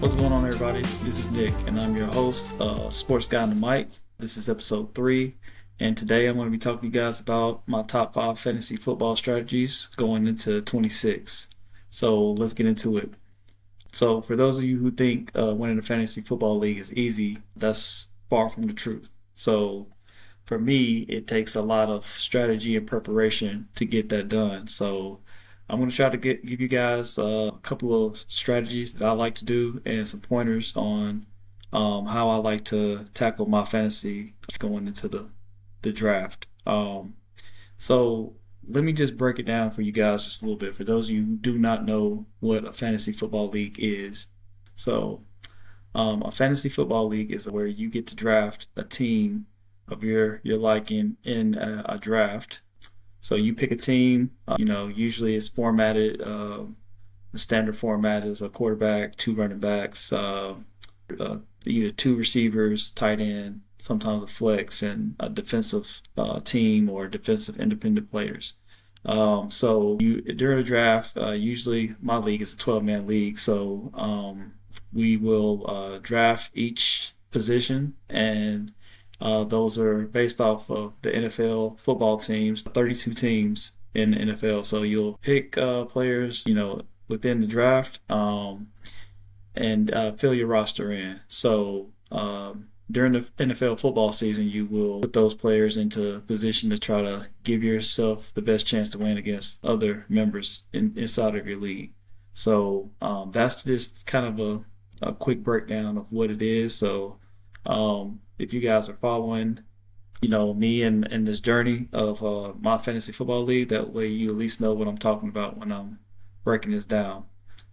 What's going on, everybody? This is Nick, and I'm your host, Sports Guy on the Mic. This is episode 3, and today I'm going to be talking to you guys about my top 5 fantasy football strategies going into 26. So let's get into it. So for those of you who think winning a fantasy football league is easy, that's far from the truth. So for me, it takes a lot of strategy and preparation to get that done. So I'm going to try to give you guys a couple of strategies that I like to do and some pointers on how I like to tackle my fantasy going into the draft. So let me just break it down for you guys just a little bit for those of you who do not know what a fantasy football league is. So a fantasy football league is where you get to draft a team of your liking in a draft. So you pick a team, usually it's formatted, the standard format is a quarterback, 2 running backs, either 2 receivers, tight end, sometimes a flex, and a defensive team or defensive independent players. So during the draft, usually my league is a 12-man league, so we will draft each position, and those are based off of the NFL football teams, 32 teams in the NFL. So you'll pick players, within the draft, and fill your roster in. So during the NFL football season, you will put those players into position to try to give yourself the best chance to win against other members inside of your league. So that's just kind of a quick breakdown of what it is. So if you guys are following, me and this journey of my fantasy football league, that way you at least know what I'm talking about when I'm breaking this down.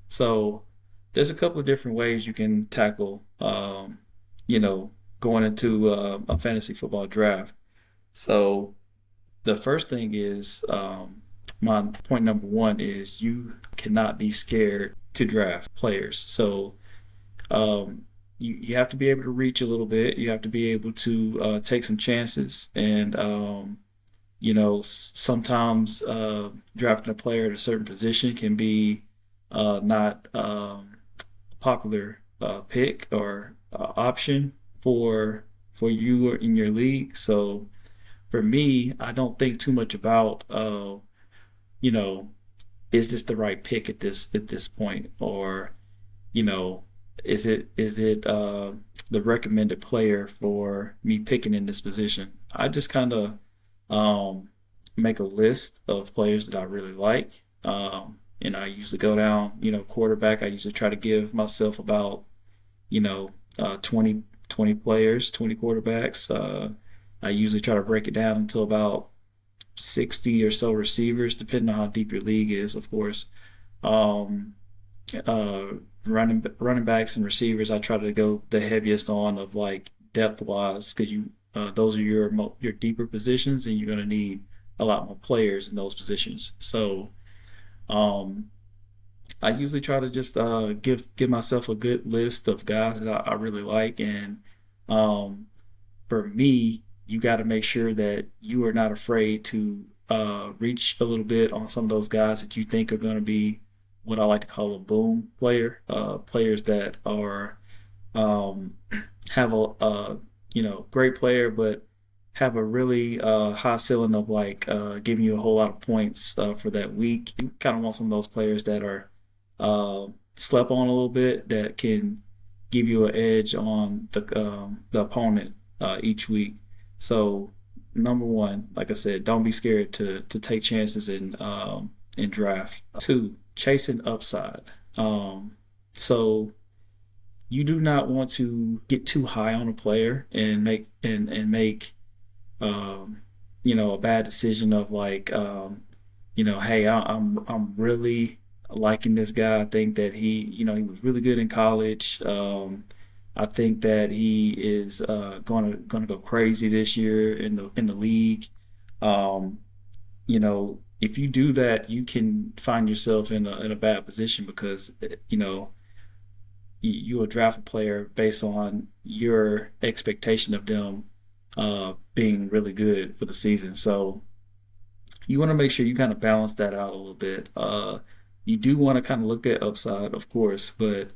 So there's a couple of different ways you can tackle, going into a fantasy football draft. So the first thing is, my point number 1 is you cannot be scared to draft players. So you have to be able to reach a little bit. You have to be able to take some chances. And, sometimes drafting a player at a certain position can be not a popular pick or option for you in your league. So for me, I don't think too much about, is this the right pick at this point, or is it the recommended player for me picking in this position? I just kind of make a list of players that I really like, and I usually go down, quarterback. I usually try to give myself about 20 players, 20 quarterbacks. I usually try to break it down until about 60 or so receivers, depending on how deep your league is, of course. Um, uh, running backs and receivers, I try to go the heaviest on of like depth wise, because those are your deeper positions, and you're going to need a lot more players in those positions. So um, I usually try to just give myself a good list of guys that I really like, and um, for me, you got to make sure that you are not afraid to reach a little bit on some of those guys that you think are going to be what I like to call a boom player, players that are um, have a great player, but have a really high ceiling of like giving you a whole lot of points for that week. You kind of want some of those players that are slept on a little bit, that can give you an edge on the opponent each week. So number 1, like I said, don't be scared to take chances in draft. 2, chasing upside. So you do not want to get too high on a player and make a bad decision of like hey, I'm really liking this guy. I think that he was really good in college. I think that he is gonna go crazy this year in the league. Um, if you do that, you can find yourself in a bad position, because you will draft a player based on your expectation of them being really good for the season. So you want to make sure you kind of balance that out a little bit. You do want to kind of look at upside, of course, but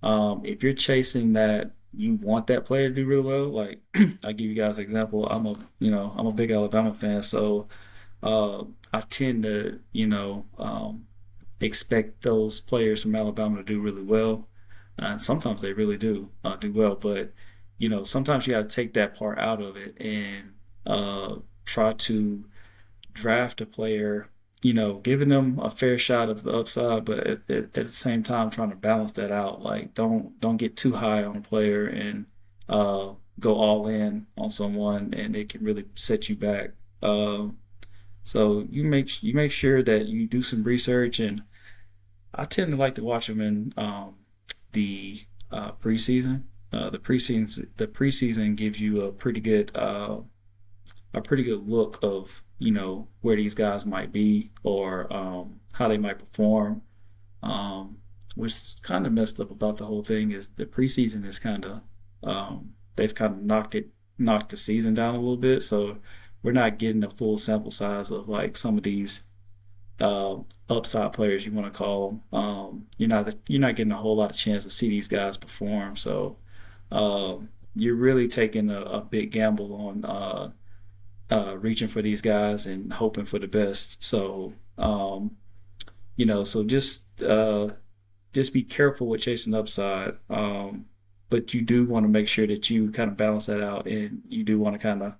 If you're chasing that, you want that player to do really well. Like I give you guys an example. I'm a big Alabama fan, so uh, I tend to, expect those players from Alabama to do really well. And sometimes they really do well, but sometimes you got to take that part out of it and try to draft a player, giving them a fair shot of the upside, but at the same time trying to balance that out. Like don't get too high on a player and uh, go all in on someone, and it can really set you back. So you make sure that you do some research, and I tend to like to watch them in the preseason. The preseason gives you a pretty good look of where these guys might be or how they might perform. Um, which kind of messed up about the whole thing is the preseason is kind of they've kind of knocked the season down a little bit, so we're not getting a full sample size of like some of these uh, upside players you want to call them. You're not getting a whole lot of chance to see these guys perform, so you're really taking a big gamble on reaching for these guys and hoping for the best. So, so just be careful with chasing upside. But you do want to make sure that you kind of balance that out, and you do want to kind of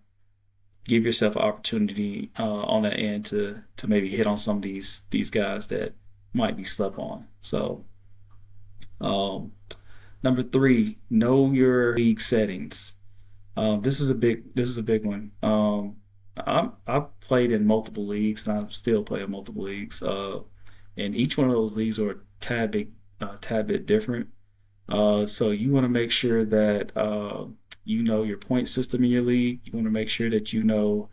give yourself an opportunity on that end to maybe hit on some of these guys that might be slept on. So, um, number three, know your league settings. This is a big one. I've played in multiple leagues, and I still play in multiple leagues. And each one of those leagues are a tad bit different. So you want to make sure that you know your point system in your league. You want to make sure that you know,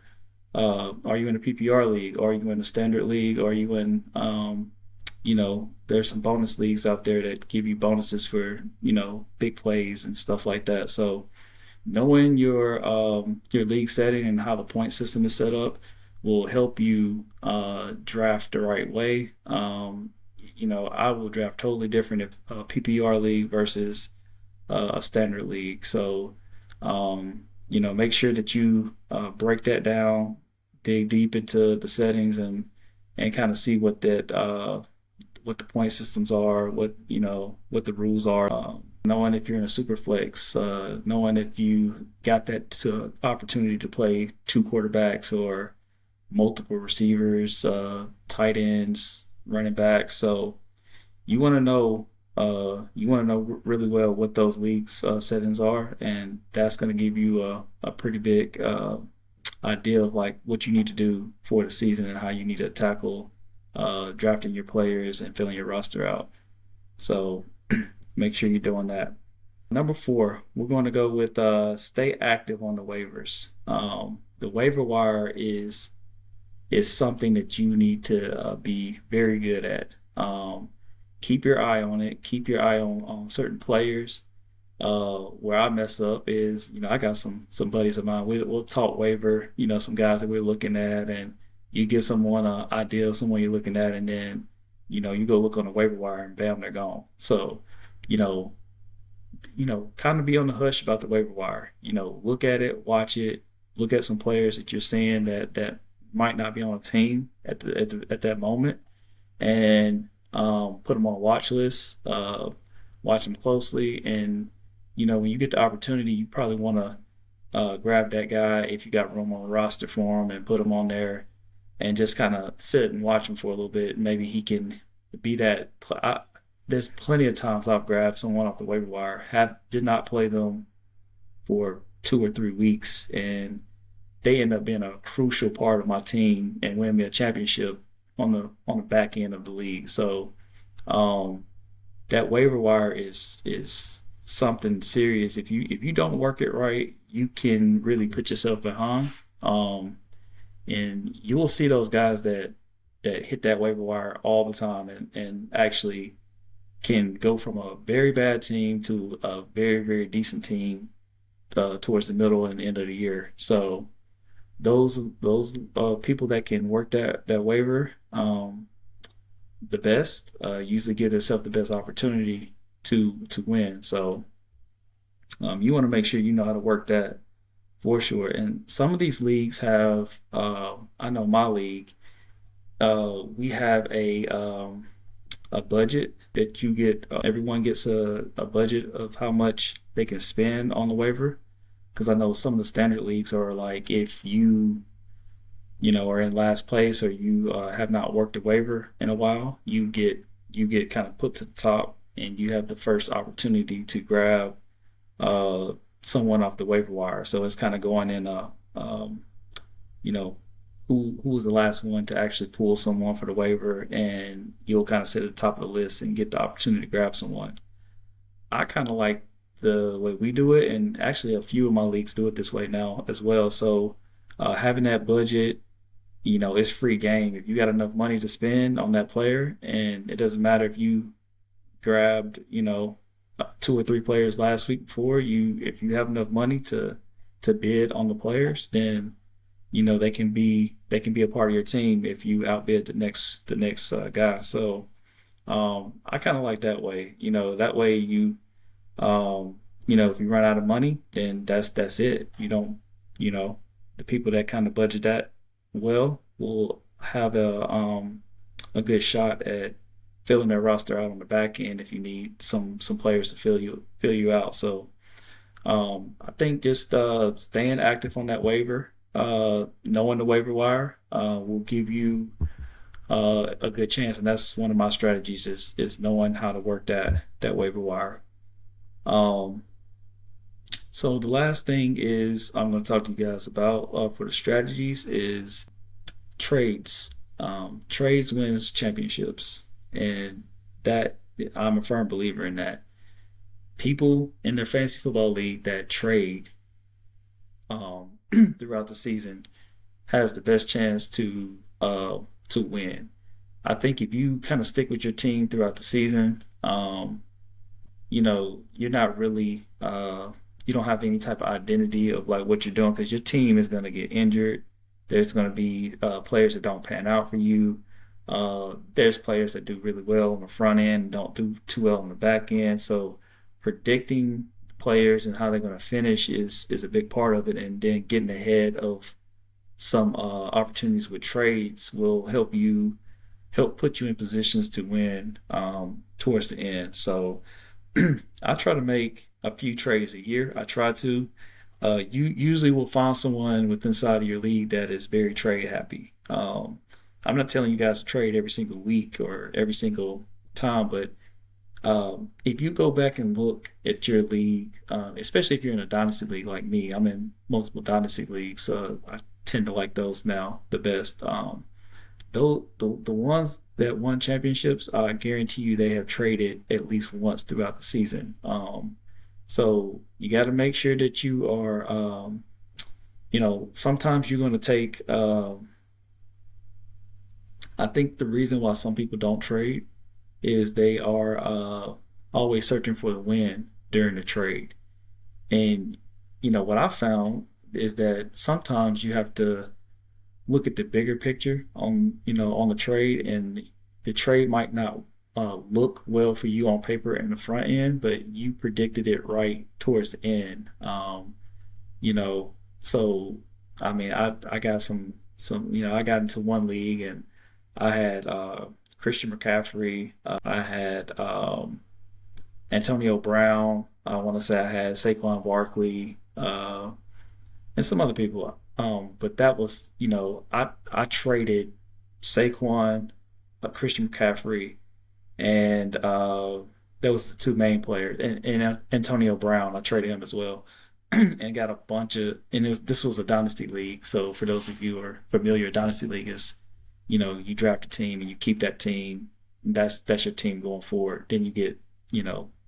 are you in a PPR league? Are you in a standard league? Are you in there's some bonus leagues out there that give you bonuses for big plays and stuff like that. So knowing your league setting and how the point system is set up will help you draft the right way. I will draft totally different if a PPR league versus a standard league. So, make sure that you break that down, dig deep into the settings, and kind of see what the point systems are, what the rules are. Knowing if you're in a super flex, knowing if you got that opportunity to play two quarterbacks or multiple receivers, tight ends, running backs. So you want to know really well what those leagues settings are, and that's going to give you a pretty big idea of like what you need to do for the season and how you need to tackle drafting your players and filling your roster out. So make sure you're doing that. Number four, we're going to go with stay active on the waivers. The waiver wire is something that you need to be very good at. Keep your eye on it. Keep your eye on certain players. Where I mess up is, I got some buddies of mine. We'll talk waiver. Some guys that we're looking at, and you give someone an idea of someone you're looking at, and then you go look on the waiver wire, and bam, they're gone. So, you know, kind of be on the hush about the waiver wire. Look at it, watch it, look at some players that you're seeing that might not be on a team at that moment, and put them on a watch list. Watch them closely, and when you get the opportunity, you probably want to grab that guy if you got room on the roster for him and put him on there, and just kind of sit and watch him for a little bit. Maybe he can be that. There's plenty of times I've grabbed someone off the waiver wire, did not play them for 2 or 3 weeks, and they end up being a crucial part of my team and win me a championship on the back end of the league. So um, that waiver wire is something serious. If you don't work it right, you can really put yourself behind. And you will see those guys that hit that waiver wire all the time and actually can go from a very bad team to a very, very decent team towards the middle and end of the year. So those people that can work that waiver the best usually give themselves the best opportunity to win. So you want to make sure you know how to work that for sure. And some of these leagues have, I know my league, we have a budget that you get. Everyone gets a budget of how much they can spend on the waiver. Because I know some of the standard leagues are like if you are in last place or you have not worked a waiver in a while, you get kind of put to the top, and you have the first opportunity to grab uh, someone off the waiver wire. So it's kind of going in you know, who was the last one to actually pull someone for the waiver, and you'll kind of sit at the top of the list and get the opportunity to grab someone. I kind of like the way we do it, and actually a few of my leagues do it this way now as well. So having that budget, it's free game. If you got enough money to spend on that player, and it doesn't matter if you grabbed, two or three players last week before you, if you have enough money to bid on the players, then they can be a part of your team if you outbid the next guy. So I kind of like that way. That way if you run out of money, then that's it. You don't, you know, the people that kind of budget that well will have a good shot at filling their roster out on the back end if you need some players to fill you out. So I think just staying active on that waiver, knowing the waiver wire, will give you a good chance, and that's one of my strategies is knowing how to work that waiver wire. Um, so the last thing is I'm going to talk to you guys about for the strategies is trades. Trades wins championships, and that I'm a firm believer in that. People in their fantasy football league that trade throughout the season has the best chance to win. I think if you kind of stick with your team throughout the season, you're not really you don't have any type of identity of like what you're doing because your team is going to get injured. There's going to be players that don't pan out for you. There's players that do really well on the front end and don't do too well on the back end. So predicting players and how they're going to finish is a big part of it, and then getting ahead of some opportunities with trades will help put you in positions to win towards the end. So I try to make a few trades a year. I try to. You usually will find someone within inside of your league that is very trade happy. I'm not telling you guys to trade every single week or every single time, but if you go back and look at your league, especially if you're in a dynasty league like me, I'm in multiple dynasty leagues, so I tend to like those now the best. The ones that won championships, I guarantee you they have traded at least once throughout the season. So you got to make sure that you are, sometimes you're going to take. I think the reason why some people don't trade is they are always searching for the win during the trade. And what I found is that sometimes you have to look at the bigger picture on the trade, and the trade might not look well for you on paper in the front end, but you predicted it right towards the end. You know, so I mean, I got some I got into one league, and I had Christian McCaffrey, I had Antonio Brown. I want to say I had Saquon Barkley, and some other people. But that was, I traded Saquon, Christian McCaffrey, and that was the two main players, and Antonio Brown. I traded him as well, and got a bunch of. And this was a dynasty league. So for those of you who are familiar, a dynasty league is, you draft a team and you keep that team. That's your team going forward. Then you get,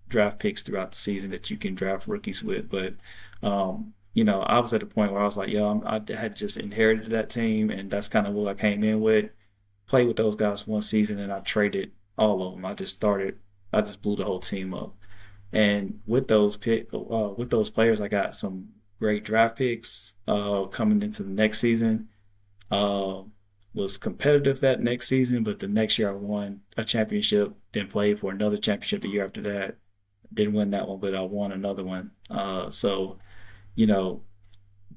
draft picks throughout the season that you can draft rookies with. But I was at a point where I was like, yo, I had just inherited that team, and that's kind of what I came in with. Played with those guys one season, and I traded all of them. I just blew the whole team up. And with those players, I got some great draft picks coming into the next season. Uh, was competitive that next season, but the next year I won a championship, then played for another championship the year after that. Didn't win that one, but I won another one. So you know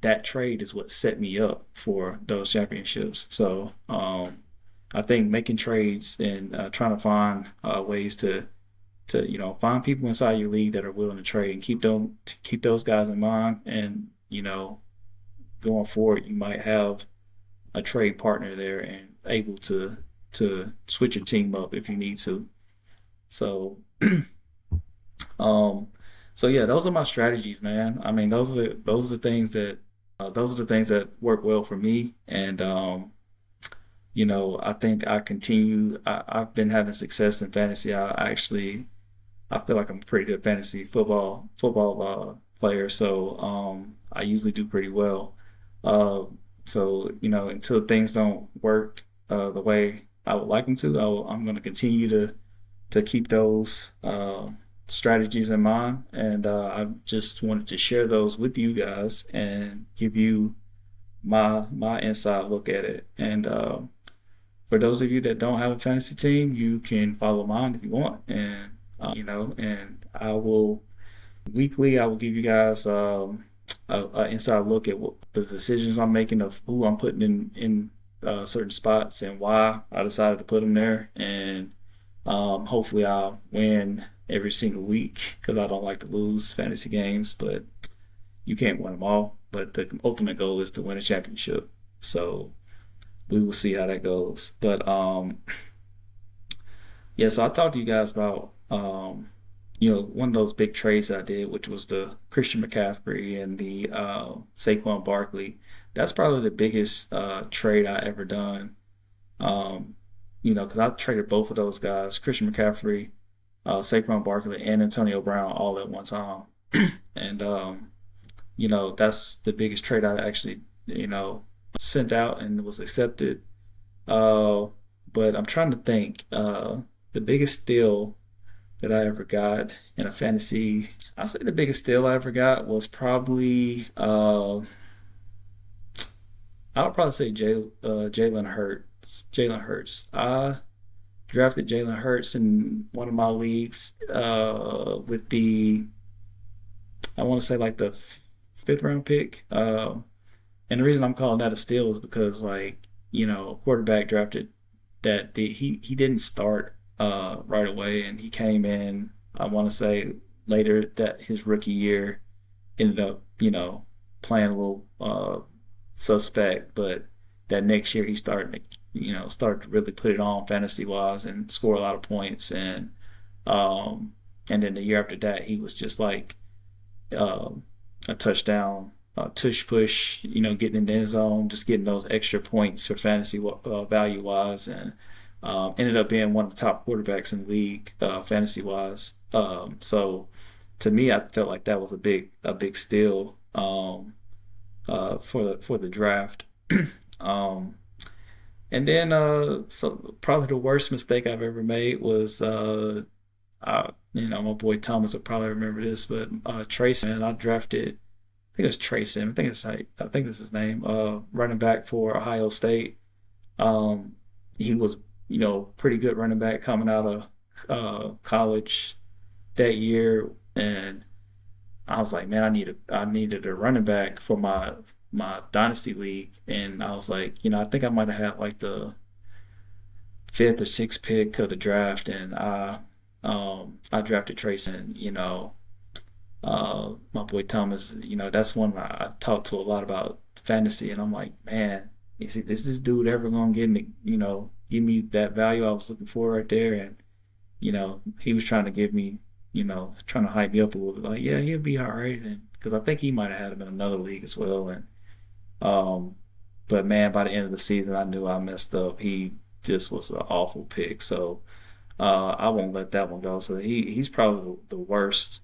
that trade is what set me up for those championships. So I think making trades and trying to find ways to find people inside your league that are willing to trade and keep those guys in mind. And going forward, you might have a trade partner there and able to switch your team up if you need to. So um so yeah, those are my strategies, man. I mean, those are the things that work well for me. And I think I've been having success in fantasy. I feel like I'm a pretty good fantasy football player, so I usually do pretty well. Uh, so until things don't work the way I would like them to, I'm going to continue to keep those strategies in mind, and I just wanted to share those with you guys and give you my inside look at it. And for those of you that don't have a fantasy team, you can follow mine if you want, and and I will give you guys a inside look at what the decisions I'm making of who I'm putting in certain spots and why I decided to put them there, and hopefully I'll win every single week because I don't like to lose fantasy games, but you can't win them all. But the ultimate goal is to win a championship. So we will see how that goes. But yeah, so I talked to you guys about one of those big trades that I did, which was the Christian McCaffrey and the Saquon Barkley. That's probably the biggest trade I ever done. Um, because I traded both of those guys, Christian McCaffrey, Saquon Barkley, and Antonio Brown all at one time. And that's the biggest trade I actually, sent out and was accepted. Uh, but I'm trying to think. The biggest steal that I ever got in a fantasy, I'll say the biggest steal I ever got was probably, I would probably say Jalen Hurts. Jalen Hurts. I drafted Jalen Hurts in one of my leagues with I want to say like the fifth round pick. And the reason I'm calling that a steal is because quarterback drafted he didn't start right away, and he came in. I want to say later that his rookie year ended up playing a little suspect, but that next year he started to really put it on fantasy wise and score a lot of points, um and then the year after that he was just like um, a touchdown, tush push, getting in the end zone, just getting those extra points for fantasy value wise, and ended up being one of the top quarterbacks in the league fantasy wise. So to me, I felt like that was a big steal for the draft. um, and then so probably the worst mistake I've ever made was my boy Thomas will probably remember this, but Trace, and I drafted. I think it's Trayson. I think that's his name. Running back for Ohio State. Um, he was, pretty good running back coming out of college that year, and I was like, man, I needed a running back for my dynasty league, and I was like, I think I might have had like the fifth or sixth pick of the draft, and I drafted Trayson. My boy Thomas, that's one I talked to a lot about fantasy, and I'm like, man, is this dude ever gonna get me, give me that value I was looking for right there? And he was trying to give me, trying to hype me up a little bit, like, yeah, he'll be all right, and because I think he might have had him in another league as well, and um, but man, by the end of the season, I knew I messed up. He just was an awful pick, so. I won't let that one go. So he's probably the worst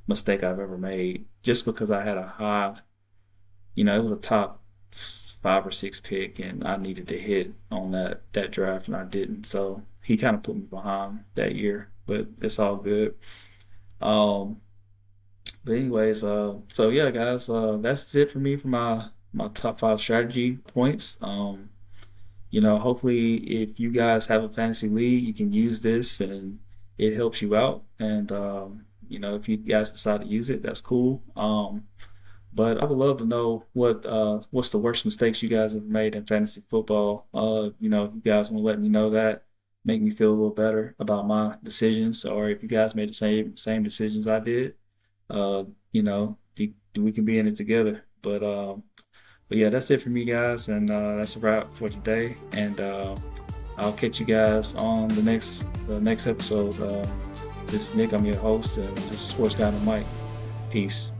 mistake I've ever made, just because I had a high, it was a top five or six pick, and I needed to hit on that draft, and I didn't. So he kind of put me behind that year, but it's all good. Um, but anyways, so yeah, guys, that's it for me for my top five strategy points. Hopefully, if you guys have a fantasy league, you can use this and it helps you out. And if you guys decide to use it, that's cool. But I would love to know what's the worst mistakes you guys have made in fantasy football. If you guys want to let me know that, make me feel a little better about my decisions, or if you guys made the same decisions I did, uh, we can be in it together. But yeah, that's it for me, guys, and that's a wrap for today. And I'll catch you guys on the next episode. This is Nick. I'm your host, and this is Sports Guy on the Mic. Peace.